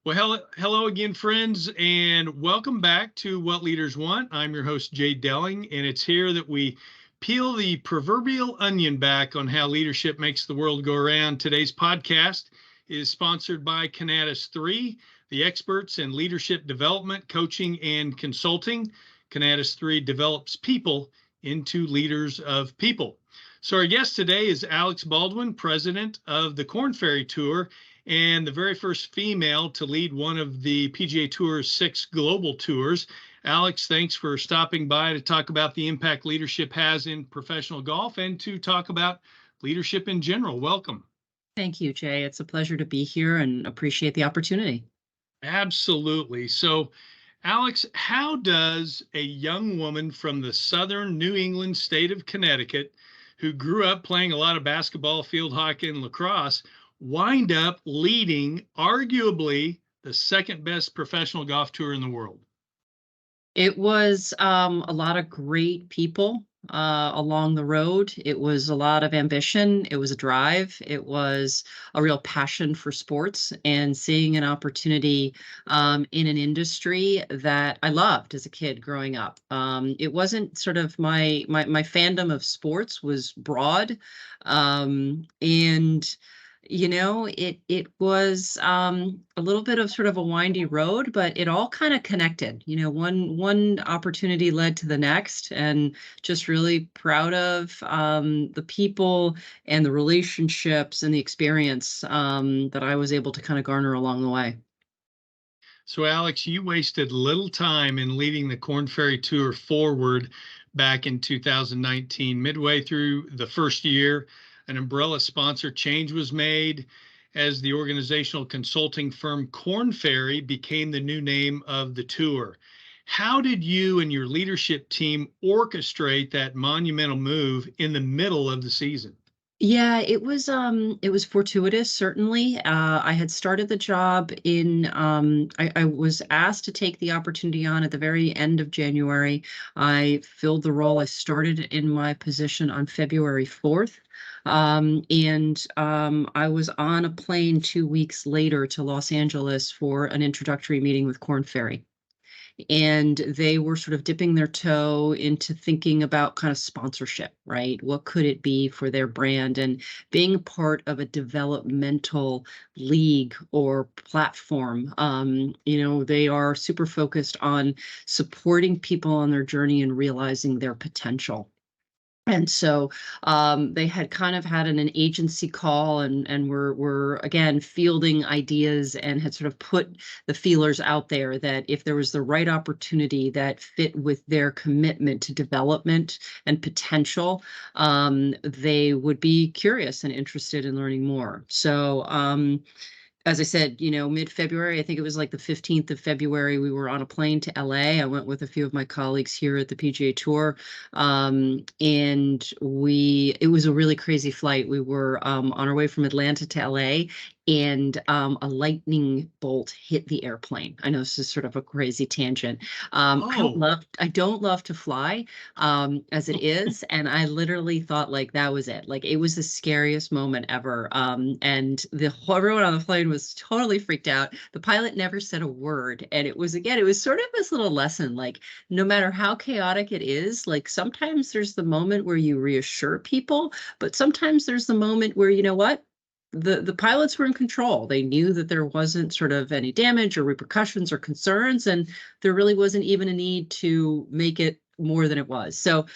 Well, hello again, friends, and welcome back to What Leaders Want. I'm your host, Jay Delling, and it's here that we peel the proverbial onion back on how leadership makes the world go around. Today's podcast is sponsored by Canatus 3, the experts in leadership development, coaching, and consulting. Canatus 3 develops people into leaders of people. So our guest today is Alex Baldwin, president of the Korn Ferry Tour, and the very first female to lead one of the PGA Tour's 6 global tours. Alex, thanks for stopping by to talk about the impact leadership has in professional golf and to talk about leadership in general. Welcome. Thank you, Jay. It's a pleasure to be here and appreciate the opportunity. Absolutely. So, Alex, how does a young woman from the southern New England state of Connecticut, who grew up playing a lot of basketball, field hockey, and lacrosse, wind up leading arguably the second best professional golf tour in the world? It was a lot of great people along the road. It was a lot of ambition. It was a drive. It was a real passion for sports and seeing an opportunity in an industry that I loved as a kid growing up. It wasn't sort of my fandom of sports was broad, and it was a little bit of sort of a windy road, but it all kind of connected. One opportunity led to the next, and just really proud of the people and the relationships and the experience that I was able to kind of garner along the way. So, Alex, you wasted little time in leading the Korn Ferry Tour forward back in 2019. Midway through the first year, an umbrella sponsor change was made as the organizational consulting firm Korn Ferry became the new name of the tour. How did you and your leadership team orchestrate that monumental move in the middle of the season? Yeah, it was fortuitous, certainly. I had started the job I was asked to take the opportunity on at the very end of January. I filled the role. I started in my position on February 4th. And I was on a plane 2 weeks later to Los Angeles for an introductory meeting with Korn Ferry. And they were sort of dipping their toe into thinking about kind of sponsorship, right? What could it be for their brand? And being part of a developmental league or platform. They are super focused on supporting people on their journey and realizing their potential. And so they had kind of had an agency call, and were again fielding ideas, and had sort of put the feelers out there that if there was the right opportunity that fit with their commitment to development and potential, they would be curious and interested in learning more. So as I said, mid-February, I think it was like the 15th of February, we were on a plane to LA. I went with a few of my colleagues here at the PGA Tour. And it was a really crazy flight. We were on our way from Atlanta to LA, and a lightning bolt hit the airplane. I know this is sort of a crazy tangent. I don't love to fly as it is. And I literally thought like that was it. Like it was the scariest moment ever. And everyone on the plane was totally freaked out. The pilot never said a word. And it was sort of this little lesson, like no matter how chaotic it is, like sometimes there's the moment where you reassure people, but sometimes there's the moment where, you know what? The pilots were in control. They knew that there wasn't sort of any damage or repercussions or concerns, and there really wasn't even a need to make it more than it was. So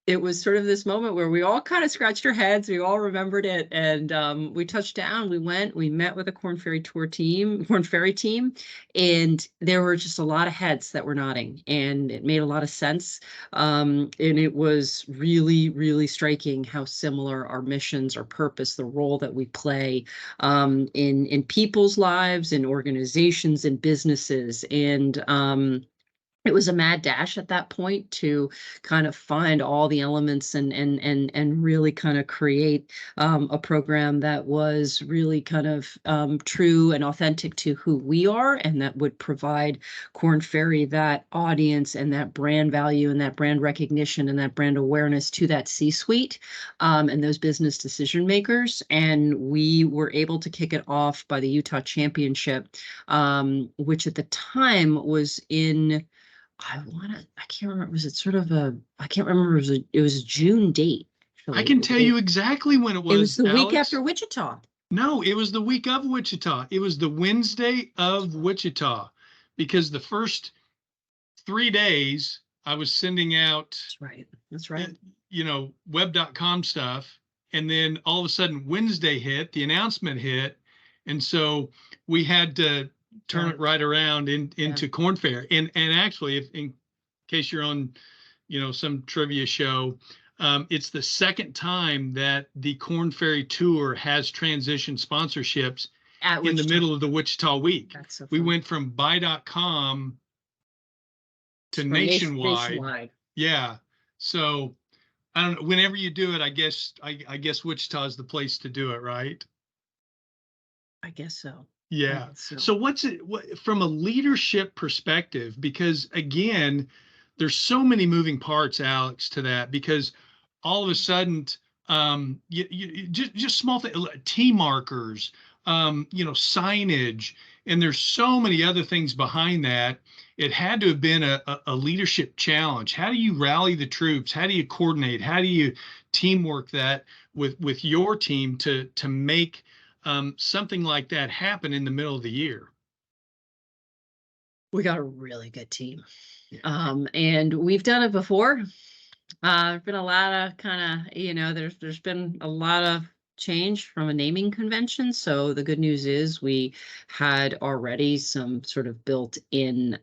it was sort of this moment where we all kind of scratched our heads. We all remembered it, and we touched down. We met with the Korn Ferry team, and there were just a lot of heads that were nodding, and it made a lot of sense. And it was really, really striking how similar our missions, our purpose, the role that we play in people's lives, in organizations, in businesses, and it was a mad dash at that point to kind of find all the elements and really kind of create a program that was really kind of true and authentic to who we are, and that would provide Corn Ferry that audience and that brand value and that brand recognition and that brand awareness to that C-suite and those business decision makers. And we were able to kick it off by the Utah Championship, which at the time was in, I can't remember. Was it sort of I can't remember. It was a June date. I Actually. can tell you exactly when it It was was, the week Alex. after Wichita. No, it was the week of Wichita. It was the Wednesday of Wichita, because the first 3 days I was sending out, That's right. That's right. web.com stuff. And then all of a sudden Wednesday hit, the announcement hit. And so we had to turn it right around into Corn Fair. And actually, if in case you're on, some trivia show, it's the second time that the Corn Ferry Tour has transitioned sponsorships in the middle of the Wichita week. That's so we fun. went from buy.com to nationwide. Yeah. So I don't know. Whenever you do it, I guess Wichita is the place to do it, right? I guess so. Yeah. So what's it from a leadership perspective? Because again, there's so many moving parts, Alex, to that, because all of a sudden, just small things, T markers, signage, and there's so many other things behind that. It had to have been a leadership challenge. How do you rally the troops? How do you coordinate? How do you teamwork that with your team to make something like that happen in the middle of the year? We got a really good team. Yeah. And we've done it before. There's been a lot of kind of, there's been a lot of change from a naming convention. So the good news is we had already some sort of built-in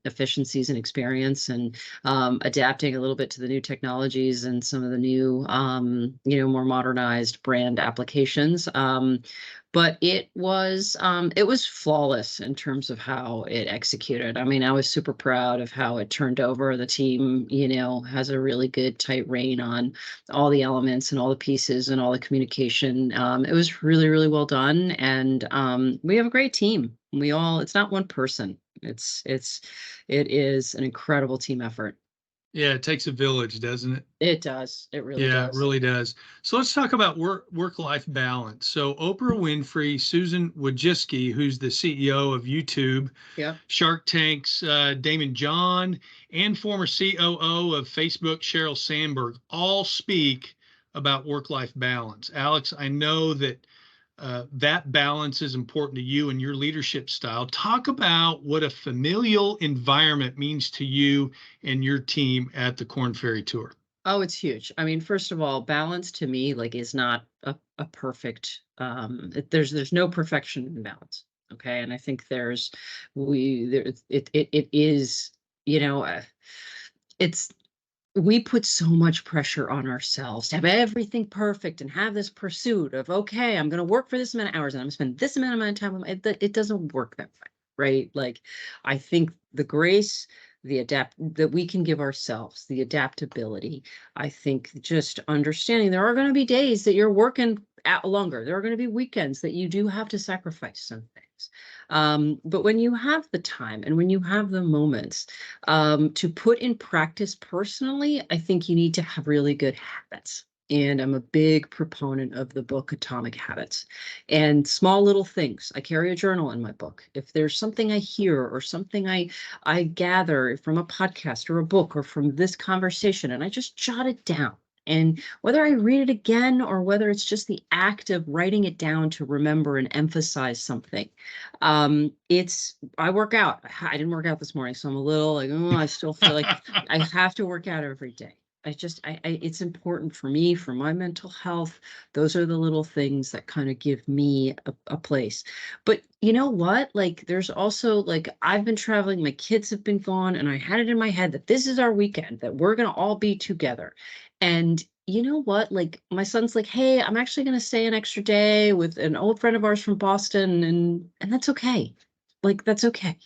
efficiencies and experience, and adapting a little bit to the new technologies and some of the new, more modernized brand applications. But it was flawless in terms of how it executed. I mean, I was super proud of how it turned over. The team, has a really good tight rein on all the elements and all the pieces and all the communication. It was really, really well done. And we have a great team. It's not one person. It is an incredible team effort. Yeah, it takes a village, doesn't it? It does. It really does. Yeah, it really does. So let's talk about work-life balance. So Oprah Winfrey, Susan Wojcicki, who's the CEO of YouTube, Shark Tank's Damon John, and former COO of Facebook, Sheryl Sandberg, all speak about work-life balance. Alex, I know that that balance is important to you and your leadership style. Talk about what a familial environment means to you and your team at the Corn Ferry Tour. Oh, it's huge. I mean, first of all, balance to me, is not a perfect, there's no perfection in balance. Okay. And I think it is, we put so much pressure on ourselves to have everything perfect and have this pursuit of, okay, I'm going to work for this amount of hours and I'm going to spend this amount of time. It doesn't work that way. Right. I think the grace, that we can give ourselves, the adaptability. I think just understanding there are going to be days that you're working out longer. There are going to be weekends that you do have to sacrifice some things. But when you have the time and when you have the moments to put in practice personally, I think you need to have really good habits. And I'm a big proponent of the book Atomic Habits and small little things. I carry a journal in my book. If there's something I hear or something I gather from a podcast or a book or from this conversation, and I just jot it down. And whether I read it again or whether it's just the act of writing it down to remember and emphasize something, I work out. I didn't work out this morning, so I'm a little I still feel like I have to work out every day. It's important for me, for my mental health. Those are the little things that kind of give me a place. But you know what? There's also I've been traveling, my kids have been gone, and I had it in my head that this is our weekend, that we're going to all be together. And you know what? My son's hey, I'm actually going to stay an extra day with an old friend of ours from Boston. And that's okay. That's okay.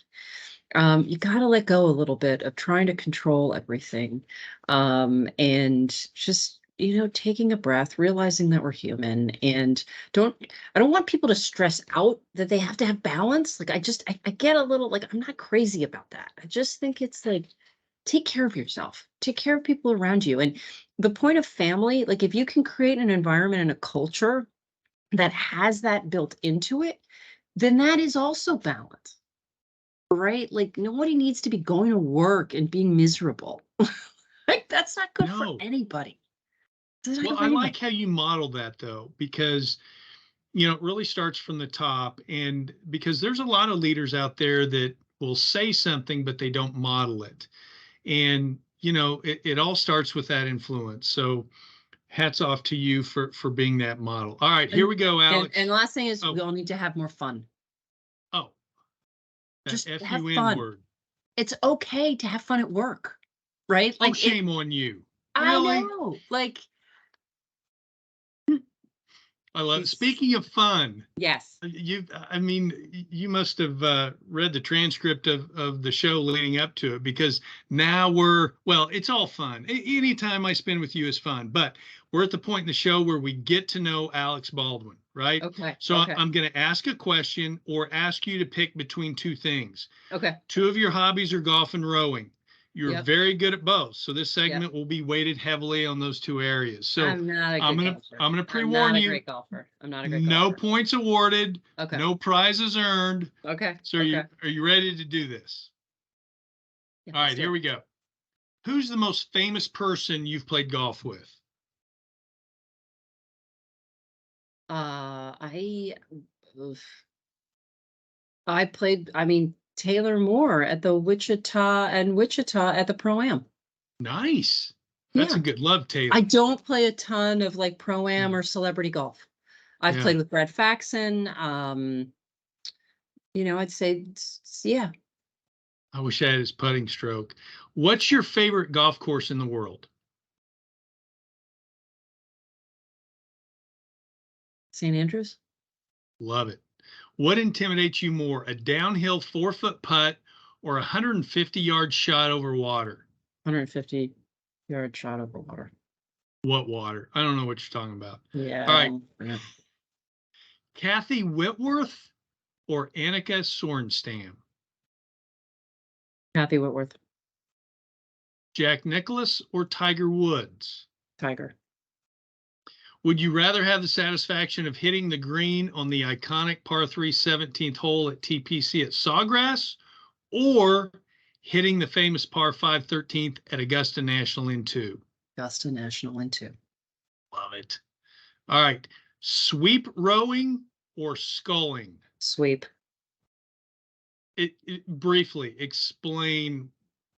You got to let go a little bit of trying to control everything. And just, taking a breath, realizing that we're human, and I don't want people to stress out that they have to have balance. Like, I get a little, like, I'm not crazy about that. I just think it's like, take care of yourself, take care of people around you. And the point of family, like, if you can create an environment and a culture that has that built into it, then that is also balance. Right? Like, nobody needs to be going to work and being miserable. Like, that's not good for No. anybody. That's not Well, good for I like anybody. how you model that though, because it really starts from the top. And because there's a lot of leaders out there that will say something, but they don't model it. And, it all starts with that influence. So hats off to you for being that model. All right, here And we go, and Alex. last thing is we Oh, all need to have more fun. oh, that Just have FUN fun. word. It's okay to have fun at work, right? Oh, Like shame on you. I Really? know. Like I love it. it's Speaking of fun, yes. I mean, you must have read the transcript of the show leading up to it, because now well, it's all fun. Any time I spend with you is fun, but we're at the point in the show where we get to know Alex Baldwin, right? Okay. So Okay. I'm going to ask a question or ask you to pick between two things. Okay. Two of your hobbies are golf and rowing. You're Yep. very good at both. So this Yep. segment will be weighted heavily on those two areas. So I'm not a I'm good gonna golfer. I'm gonna I'm not pre-warn a you, great golfer. I'm not a great no golfer. points awarded, Okay. no prizes earned. Okay. So Okay. are you ready to do this? Yeah, All let's right, do here it. we go. Who's the most famous person you've played golf with? I oof. I played, I mean, Taylor Moore at the Wichita at the Pro-Am. Nice. That's a Yeah. good love, I Taylor. don't play a ton of like Yeah. Pro-Am or celebrity golf. I've Yeah. played with Brad Faxon. I'd say yeah. I wish I had his putting stroke. What's your favorite golf course in the world? St. Andrews, Love it. What intimidates you more, a downhill 4-foot putt or a 150-yard shot over water? 150-yard shot over water. What water? I don't know what you're talking about. Yeah, All I right. don't. Yeah. Kathy Whitworth or Annika Sorenstam? Kathy Whitworth, Jack Nicklaus or Tiger Woods? Tiger. Would you rather have the satisfaction of hitting the green on the iconic par 3 17th hole at TPC at Sawgrass, or hitting the famous par 5 13th at Augusta National in 2? Augusta National in 2. Love it. All right. Sweep rowing or sculling? Sweep. Briefly explain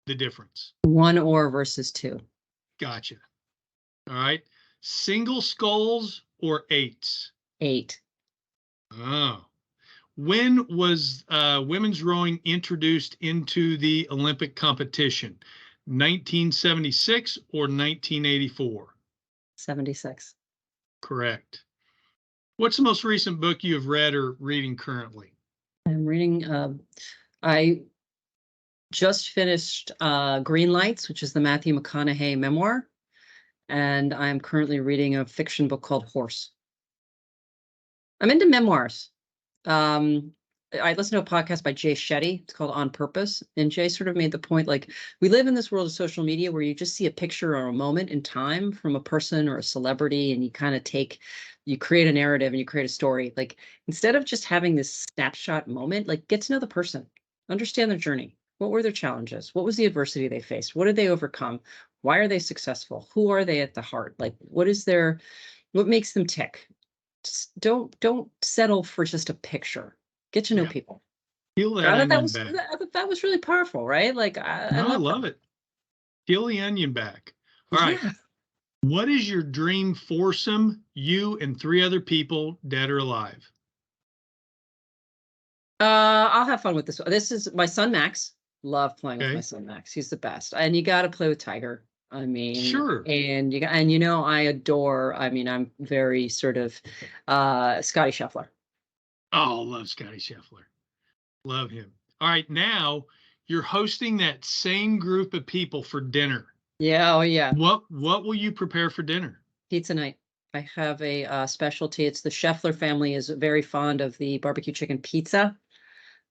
the difference. 1 oar versus 2. Gotcha. All right. Single sculls or eights? 8. Oh. When was women's rowing introduced into the Olympic competition? 1976 or 1984? 76. Correct. What's the most recent book you have read or reading currently? I'm reading, I just finished Green Lights, which is the Matthew McConaughey memoir. And I'm currently reading a fiction book called Horse. I'm into memoirs. I listened to a podcast by Jay Shetty. It's called On Purpose. And Jay sort of made the point, like, we live in this world of social media where you just see a picture or a moment in time from a person or a celebrity, and you kind of you create a narrative and you create a story. Like, instead of just having this snapshot moment, like, get to know the person, understand their journey. What were their challenges? What was the adversity they faced? What did they overcome? Why are they successful? Who are they at the heart? Like, what makes them tick? Just don't settle for just a picture. Get to know Yeah. people. Peel that I thought onion back. that was really powerful, right? Like I No, I love love that. it. Peel the onion back. All right. Yeah. What is your dream foursome, you and 3 other people, dead or alive? I'll have fun with this one. This is my son Max. Love playing with my Okay. son Max. He's the best. And you got to play with Tiger. I mean, Sure. I adore, I'm very sort of Scotty Scheffler. Oh, love Scotty Scheffler. Love him. All right. Now you're hosting that same group of people for dinner. Yeah, oh yeah. What will you prepare for dinner? Pizza night. I have a specialty. It's the Scheffler family is very fond of the barbecue chicken pizza.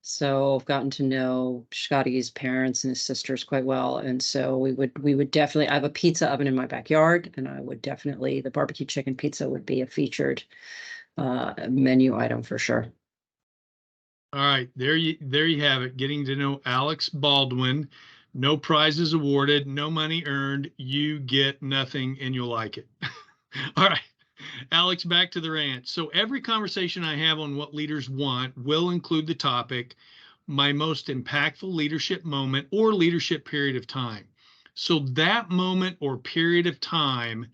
So I've gotten to know Scotty's parents and his sisters quite well. And so we would definitely, I have a pizza oven in my backyard, and I would definitely, the barbecue chicken pizza would be a featured menu item for sure. All right, there you have it. Getting to know Alex Baldwin. No prizes awarded, no money earned. You get nothing and you'll like it. All right. Alex, back to the rant. So every conversation I have on What Leaders Want will include the topic, my most impactful leadership moment or leadership period of time. So that moment or period of time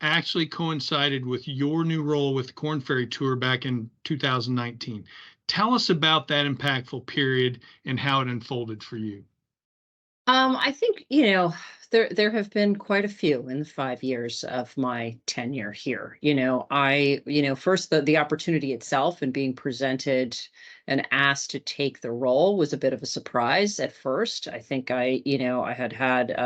actually coincided with your new role with the Corn Ferry Tour back in 2019. Tell us about that impactful period and how it unfolded for you. I think, there have been quite a few in the 5 years of my tenure here. First the opportunity itself and being presented and asked to take the role was a bit of a surprise at first. I think I had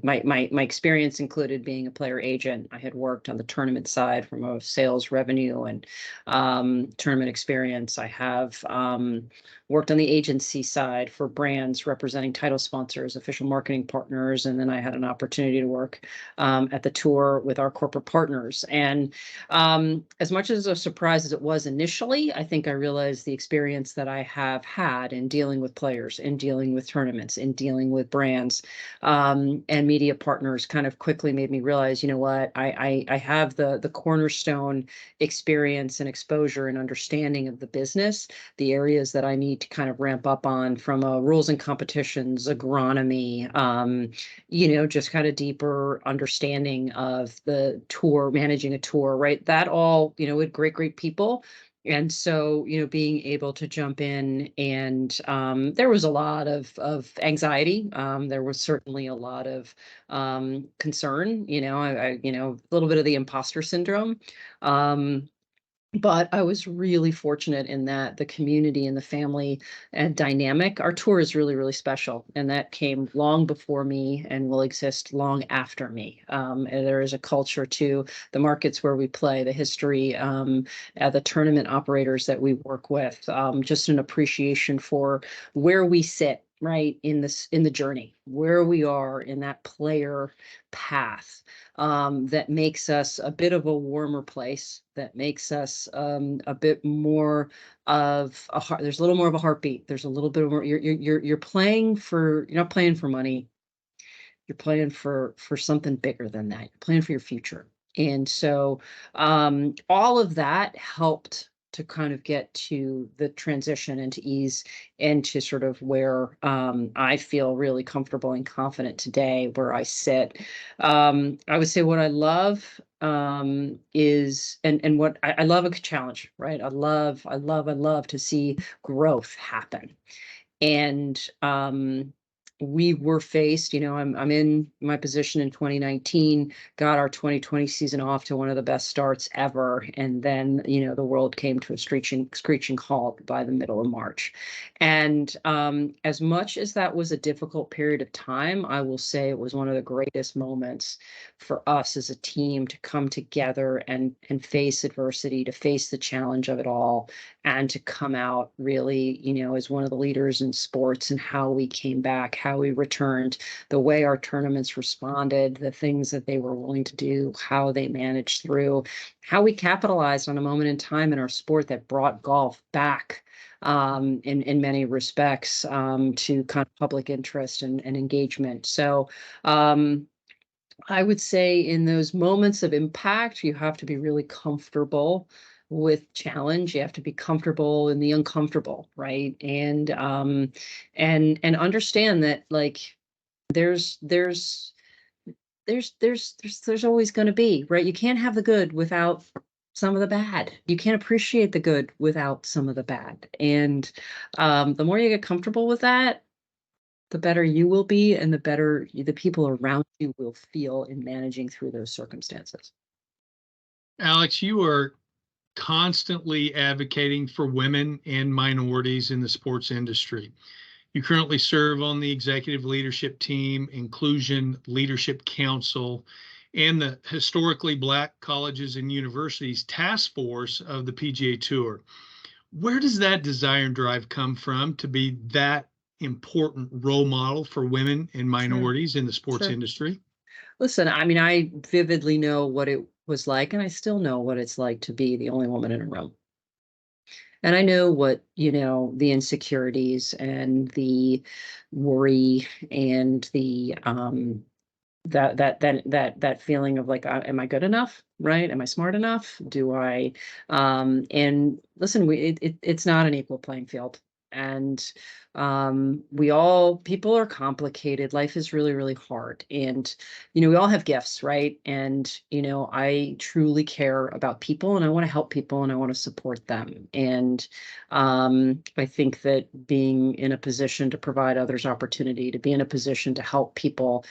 my experience included being a player agent. I had worked on the tournament side from a sales revenue and tournament experience. I have worked on the agency side for brands representing title sponsors, official marketing partners, and then I had an opportunity to work at the tour with our corporate partners. And as much as a surprise as it was initially, I think I realized the experience that I have had in dealing with players, in dealing with tournaments, in dealing with brands and media partners kind of quickly made me realize, you know what, I have the cornerstone experience and exposure and understanding of the business, the areas that I need to kind of ramp up on from rules and competitions, agronomy, just kind of deeper understanding of the tour, managing a tour, right? That all, with great people. And so, being able to jump in and there was a lot of anxiety. There was certainly a lot of concern, a little bit of the imposter syndrome. But I was really fortunate in that the community and the family and dynamic, our tour is really, really special. And that came long before me and will exist long after me. And there is a culture to the markets where we play, the history, the tournament operators that we work with, just an appreciation for where we sit right in the journey, where we are in that player path, that makes us a bit of a warmer place, that makes us a bit more of a heart. There's a little more of a heartbeat. There's a little bit more. You're playing for. You're not playing for money. You're playing for something bigger than that. You're playing for your future. And so all of that helped to kind of get to the transition and to ease into sort of where I feel really comfortable and confident today, where I sit. I would say what I love is and what I love a challenge, right? I love to see growth happen. And we were faced, I'm in my position in 2019, got our 2020 season off to one of the best starts ever, and then the world came to a screeching halt by the middle of March. And as much as that was a difficult period of time, I will say it was one of the greatest moments for us as a team to come together and face adversity, to face the challenge of it all, and to come out really, as one of the leaders in sports, and how we came back, how we returned, the way our tournaments responded, the things that they were willing to do, how they managed through, how we capitalized on a moment in time in our sport that brought golf back in many respects to kind of public interest and engagement. So I would say in those moments of impact, you have to be really comfortable with challenge. You have to be comfortable in the uncomfortable, right? And understand that like there's there's always going to be, right? You can't have the good without some of the bad. You can't appreciate the good without some of the bad. And the more you get comfortable with that, the better you will be and the better the people around you will feel in managing through those circumstances. Alex, you are constantly advocating for women and minorities in the sports industry. You currently serve on the Executive Leadership Team, Inclusion Leadership Council, and the Historically Black Colleges and Universities Task Force of the PGA Tour. Where does that desire and drive come from to be that important role model for women and Sure, minorities in the sports sure. industry? Listen, I mean, I vividly know what it was like, and I still know what it's like to be the only woman in a room. And I know what, the insecurities and the worry and the that feeling of like, am I good enough? Right? Am I smart enough? Do I and listen, it's not an equal playing field. And we all people are complicated. Life is really, really hard. And we all have gifts, right? And I truly care about people and I want to help people and I want to support them. And I think that being in a position to provide others opportunity, to be in a position to help people,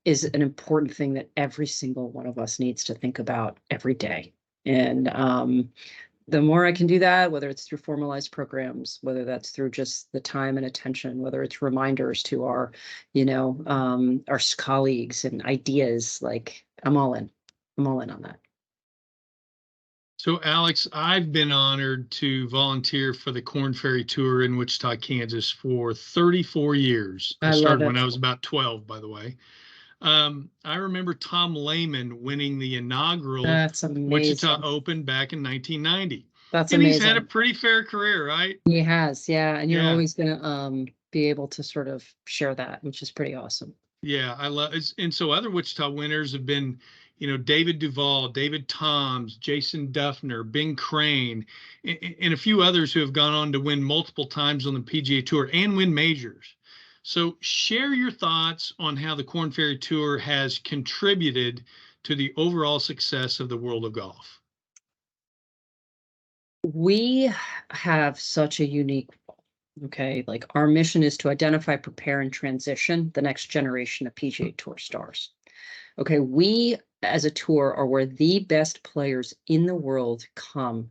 is an important thing that every single one of us needs to think about every day. And the more I can do that, whether it's through formalized programs, whether that's through just the time and attention, whether it's reminders to our colleagues and ideas, like I'm all in. I'm all in on that. So, Alex, I've been honored to volunteer for the Corn Ferry Tour in Wichita, Kansas for 34 years. I I love started when it. I was about 12, by the way. I remember Tom Lehman winning the inaugural That's Wichita amazing. Open back in 1990. That's And he's had a amazing. pretty fair career, right? He has, yeah. And you're Yeah. always gonna be able to sort of share that, which is pretty awesome. Yeah, I love it. And so other Wichita winners have been, David Duval, David Toms, Jason Duffner, Bing Crane, and a few others who have gone on to win multiple times on the PGA Tour and win majors. So share your thoughts on how the Corn Ferry Tour has contributed to the overall success of the world of golf. We have such a unique okay, like our mission is to identify, prepare, and transition the next generation of PGA Tour stars. Okay, we as a tour are where the best players in the world come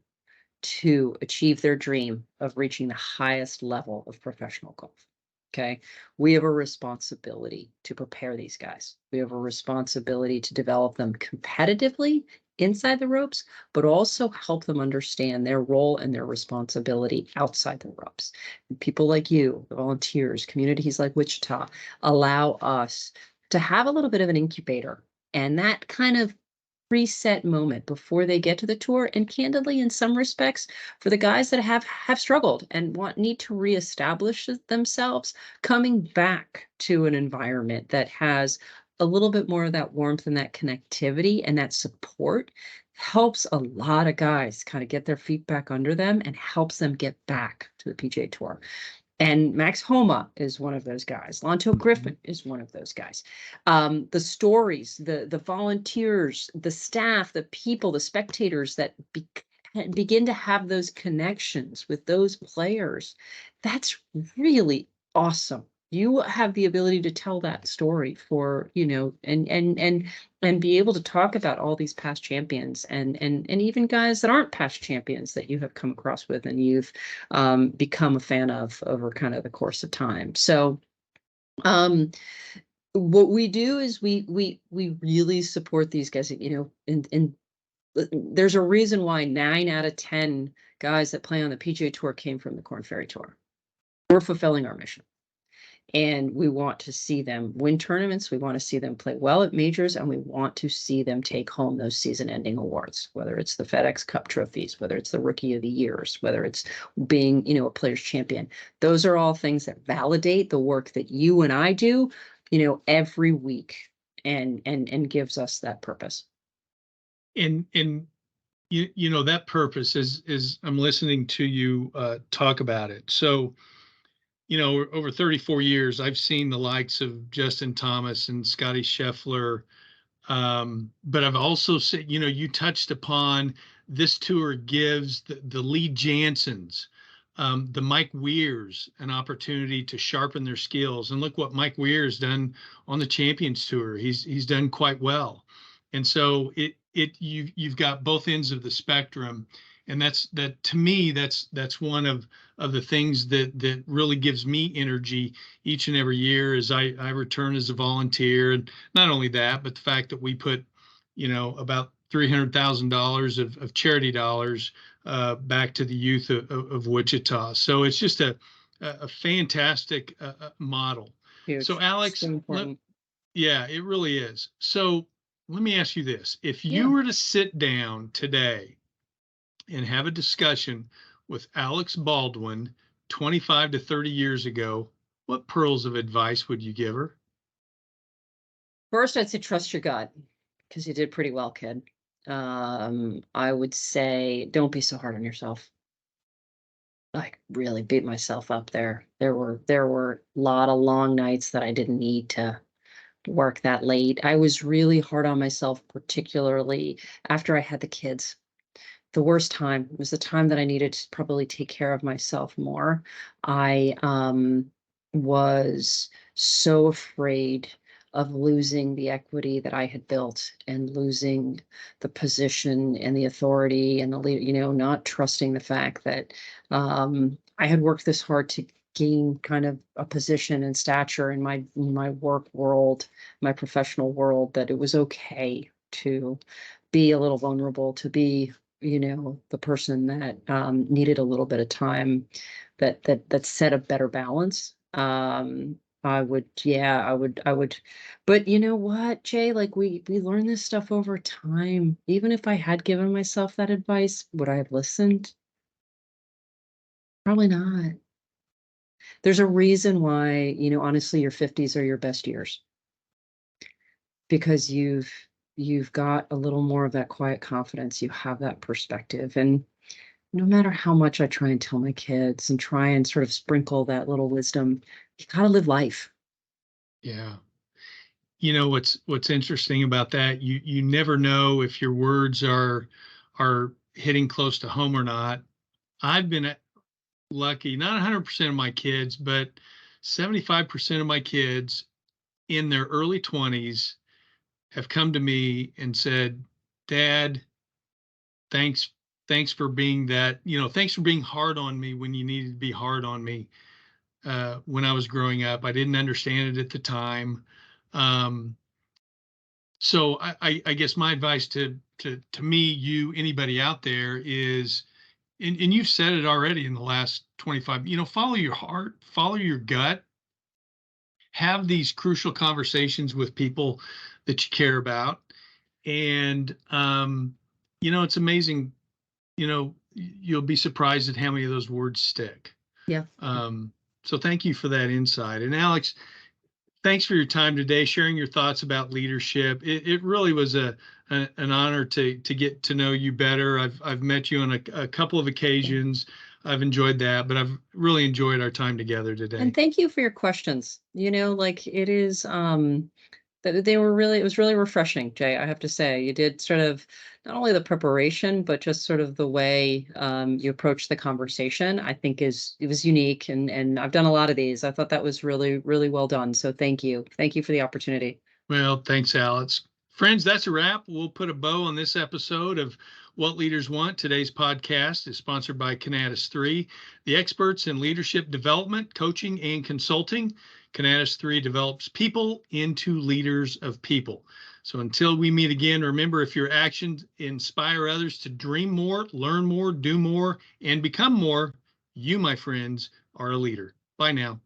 to achieve their dream of reaching the highest level of professional golf. Okay. We have a responsibility to prepare these guys. We have a responsibility to develop them competitively inside the ropes, but also help them understand their role and their responsibility outside the ropes. And people like you, the volunteers, communities like Wichita, allow us to have a little bit of an incubator. And that kind of preset moment before they get to the tour, and candidly in some respects for the guys that have struggled and need to reestablish themselves, coming back to an environment that has a little bit more of that warmth and that connectivity and that support helps a lot of guys kind of get their feet back under them and helps them get back to the PGA Tour. And Max Homa is one of those guys. Lonto Griffin is one of those guys. The stories, the volunteers, the staff, the people, the spectators that begin to have those connections with those players, that's really awesome. You have the ability to tell that story for, and be able to talk about all these past champions and even guys that aren't past champions that you have come across with and you've become a fan of over kind of the course of time. So what we do is we really support these guys, and there's a reason why 9 out of 10 guys that play on the PGA Tour came from the Corn Ferry Tour. We're fulfilling our mission. And we want to see them win tournaments. We want to see them play well at majors, and we want to see them take home those season-ending awards, whether it's the FedEx Cup trophies, whether it's the Rookie of the Years, whether it's being, a player's champion. Those are all things that validate the work that you and I do, every week, and gives us that purpose. And that purpose is I'm listening to you talk about it. So over 34 years, I've seen the likes of Justin Thomas and Scotty Scheffler. But I've also said, you touched upon this tour gives the Lee Jansons, the Mike Weirs an opportunity to sharpen their skills. And look what Mike Weir's done on the Champions Tour. He's done quite well. And so you've got both ends of the spectrum. And that to me, that's one of the things that really gives me energy each and every year as I return as a volunteer. And not only that, but the fact that we put, about $300,000 of charity dollars back to the youth of Wichita. So it's just a fantastic model. So Huge. So Alex, important. yeah, it really is. So let me ask you this. If Yeah. you were to sit down today and have a discussion with Alex Baldwin 25 to 30 years ago, what pearls of advice would you give her? First, I'd say trust your gut because you did pretty well, kid. I would say don't be so hard on yourself. I really beat myself up there. There were a lot of long nights that I didn't need to work that late. I was really hard on myself, particularly after I had the kids. The worst time was the time that I needed to probably take care of myself more. I was so afraid of losing the equity that I had built and losing the position and the authority and the not trusting the fact that I had worked this hard to gain kind of a position and stature in my work world, my professional world, that it was okay to be a little vulnerable, to be the person that needed a little bit of time, that set a better balance. I would, but you know what, Jay, like we learn this stuff over time. Even if I had given myself that advice, would I have listened? Probably not. There's a reason why, honestly, your 50s are your best years because you've got a little more of that quiet confidence. You have that perspective. And no matter how much I try and tell my kids and try and sort of sprinkle that little wisdom, you gotta live life. Yeah. What's interesting about that, you never know if your words are hitting close to home or not. I've been lucky, not 100% of my kids, but 75% of my kids in their early 20s have come to me and said, Dad, thanks thanks for being that, thanks for being hard on me when you needed to be hard on me when I was growing up. I didn't understand it at the time. Um, so I guess my advice to me, you, anybody out there is, and you've said it already in the last 25, follow your heart, follow your gut, have these crucial conversations with people that you care about. And, it's amazing, you'll be surprised at how many of those words stick. Yeah. So thank you for that insight. And Alex, thanks for your time today, sharing your thoughts about leadership. It really was an honor to get to know you better. I've met you on a couple of occasions. I've enjoyed that, but I've really enjoyed our time together And today. thank you for your questions. Like it is that they were really, it was really refreshing, Jay. I have to say, you did sort of not only the preparation, but just sort of the way you approached the conversation. I think it was unique, and I've done a lot of these. I thought that was really, really well done. So thank you for the opportunity. Well, thanks, Alex. Friends, that's a wrap. We'll put a bow on this episode of What Leaders Want. Today's podcast is sponsored by Canatus 3, the experts in leadership development, coaching, and consulting. Canatus 3 develops people into leaders of people. So until we meet again, remember, if your actions inspire others to dream more, learn more, do more, and become more, you, my friends, are a leader. Bye now.